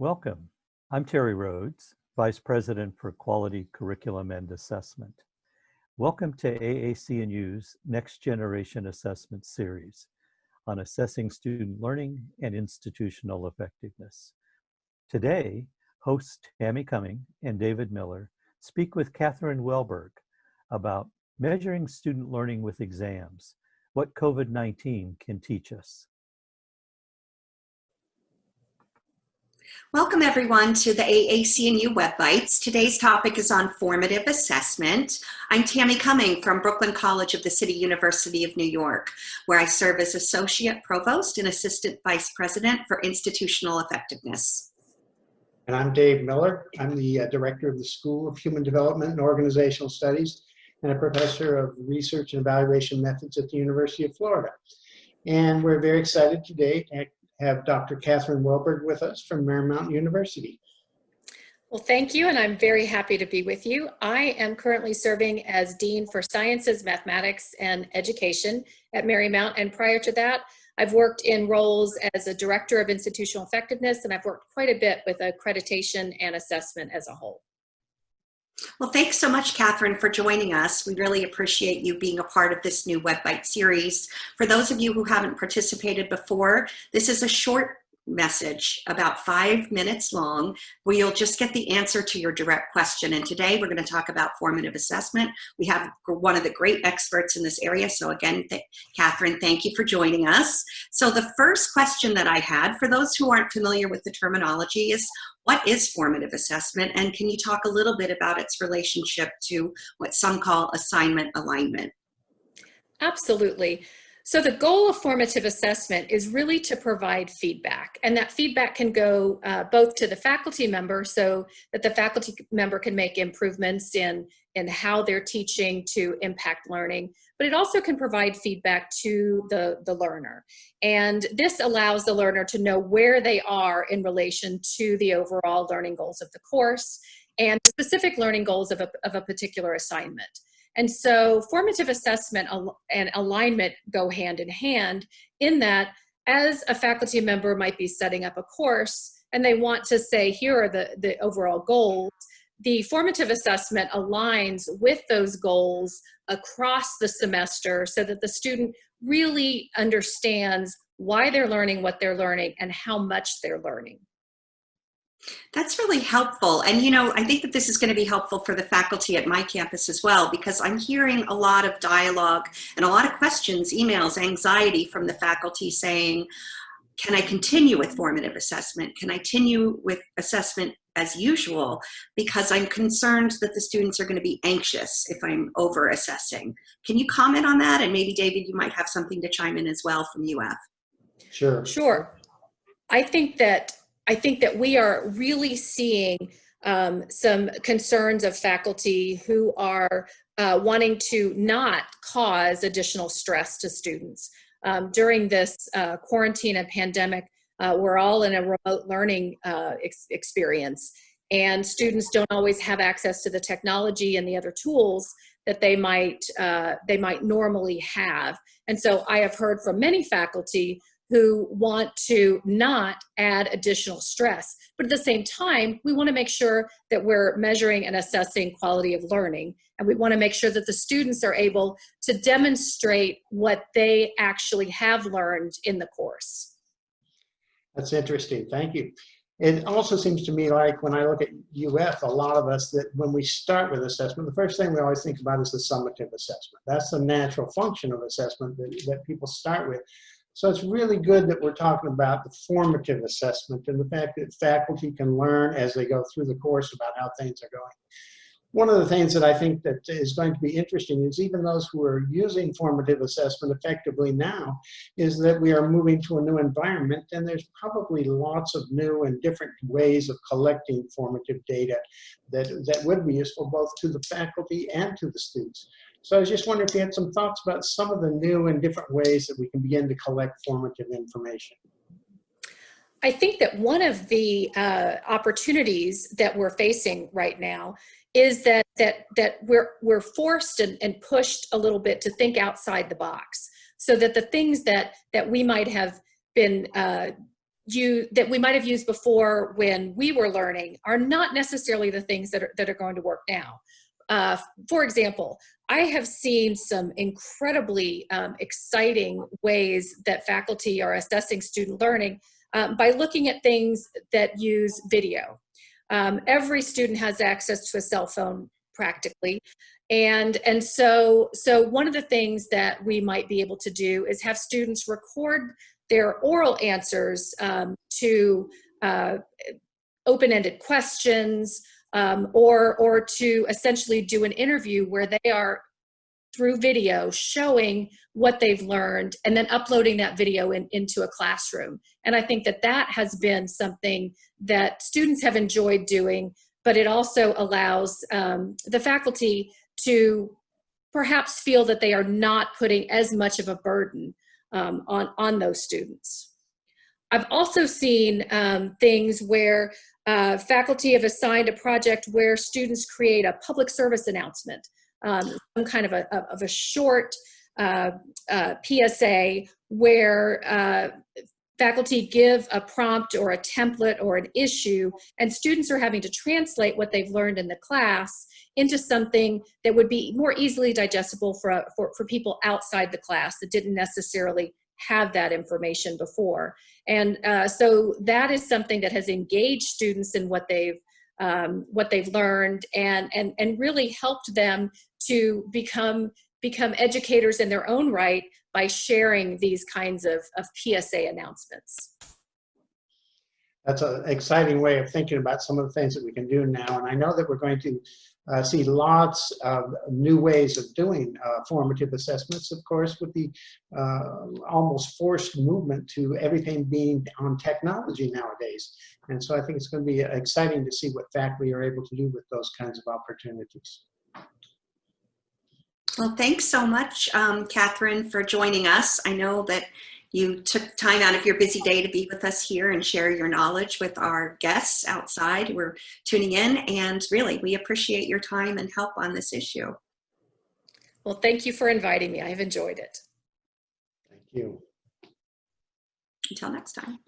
Welcome. I'm Terry Rhodes, Vice President for Quality Curriculum and Assessment. Welcome to AAC&U's Next Generation Assessment Series on assessing student learning and institutional effectiveness. Today, hosts Tammy Cumming and David Miller speak with Catherine Wahlberg about measuring student learning with exams, what COVID-19 can teach us. Welcome everyone to the AAC&U Web Bites. Today's topic is on formative assessment. I'm Tammy Cumming from Brooklyn College of the City University of New York, where I serve as Associate Provost and Assistant Vice President for Institutional Effectiveness. And I'm Dave Miller. I'm the Director of the School of Human Development and Organizational Studies and a Professor of Research and Evaluation Methods at the University of Florida. And we're very excited today to have Dr. Catherine Wahlberg with us from Marymount University. Well, thank you, and I'm very happy to be with you. I am currently serving as Dean for Sciences, Mathematics, and Education at Marymount, and prior to that, I've worked in roles as a Director of Institutional Effectiveness, and I've worked quite a bit with accreditation and assessment as a whole. Well, thanks so much, Catherine, for joining us. We really appreciate you being a part of this new Web Bite series. For those of you who haven't participated before, this is a short message, about 5 minutes long, where you'll just get the answer to your direct question. And today we're going to talk about formative assessment. We have one of the great experts in this area. So again, Catherine, thank you for joining us. So the first question that I had, for those who aren't familiar with the terminology, is what is formative assessment? And can you talk a little bit about its relationship to what some call assignment alignment? Absolutely. So the goal of formative assessment is really to provide feedback, and that feedback can go both to the faculty member so that the faculty member can make improvements in how they're teaching to impact learning, but it also can provide feedback to the learner. And this allows the learner to know where they are in relation to the overall learning goals of the course and specific learning goals of a particular assignment. And so formative assessment and alignment go hand in hand in that as a faculty member might be setting up a course and they want to say, here are the overall goals, the formative assessment aligns with those goals across the semester so that the student really understands why they're learning what they're learning and how much they're learning. That's really helpful. And, you know, I think that this is going to be helpful for the faculty at my campus as well, because I'm hearing a lot of dialogue and a lot of questions, emails, anxiety from the faculty saying, can I continue with formative assessment? Can I continue with assessment as usual? Because I'm concerned that the students are going to be anxious if I'm over assessing. Can you comment on that? And maybe, David, you might have something to chime in as well from UF. Sure. I think that we are really seeing some concerns of faculty who are wanting to not cause additional stress to students. During this quarantine and pandemic, we're all in a remote learning experience, and students don't always have access to the technology and the other tools that they might normally have. And so I have heard from many faculty who want to not add additional stress. But at the same time, we want to make sure that we're measuring and assessing quality of learning. And we want to make sure that the students are able to demonstrate what they actually have learned in the course. That's interesting. Thank you. It also seems to me like when I look at UF, a lot of us, that when we start with assessment, the first thing we always think about is the summative assessment. That's the natural function of assessment that people start with. So it's really good that we're talking about the formative assessment and the fact that faculty can learn as they go through the course about how things are going. One of the things that I think that is going to be interesting is even those who are using formative assessment effectively now is that we are moving to a new environment, and there's probably lots of new and different ways of collecting formative data that would be useful both to the faculty and to the students. So I was just wondering if you had some thoughts about some of the new and different ways that we can begin to collect formative information. I think that one of the opportunities that we're facing right now is that we're forced and pushed a little bit to think outside the box, so that the things that we might have been that we might have used before when we were learning are not necessarily the things that are going to work now. For example, I have seen some incredibly exciting ways that faculty are assessing student learning by looking at things that use video. Every student has access to a cell phone practically. And so one of the things that we might be able to do is have students record their oral answers to open-ended questions, or to essentially do an interview where they are, through video, showing what they've learned and then uploading that video into a classroom. And I think that has been something that students have enjoyed doing, but it also allows the faculty to perhaps feel that they are not putting as much of a burden on those students. I've also seen things where faculty have assigned a project where students create a public service announcement, some kind of a short PSA where faculty give a prompt or a template or an issue, and students are having to translate what they've learned in the class into something that would be more easily digestible for people outside the class that didn't necessarily have that information before. And so that is something that has engaged students in what they've learned and really helped them to become educators in their own right by sharing these kinds of PSA announcements. That's an exciting way of thinking about some of the things that we can do now. And I know that we're going to see lots of new ways of doing formative assessments, of course, with the almost forced movement to everything being on technology nowadays. And so I think it's going to be exciting to see what faculty are able to do with those kinds of opportunities. Well, thanks so much, Catherine, for joining us. I know that you took time out of your busy day to be with us here and share your knowledge with our guests outside who are tuning in. And really, we appreciate your time and help on this issue. Well, thank you for inviting me. I've enjoyed it. Thank you. Until next time.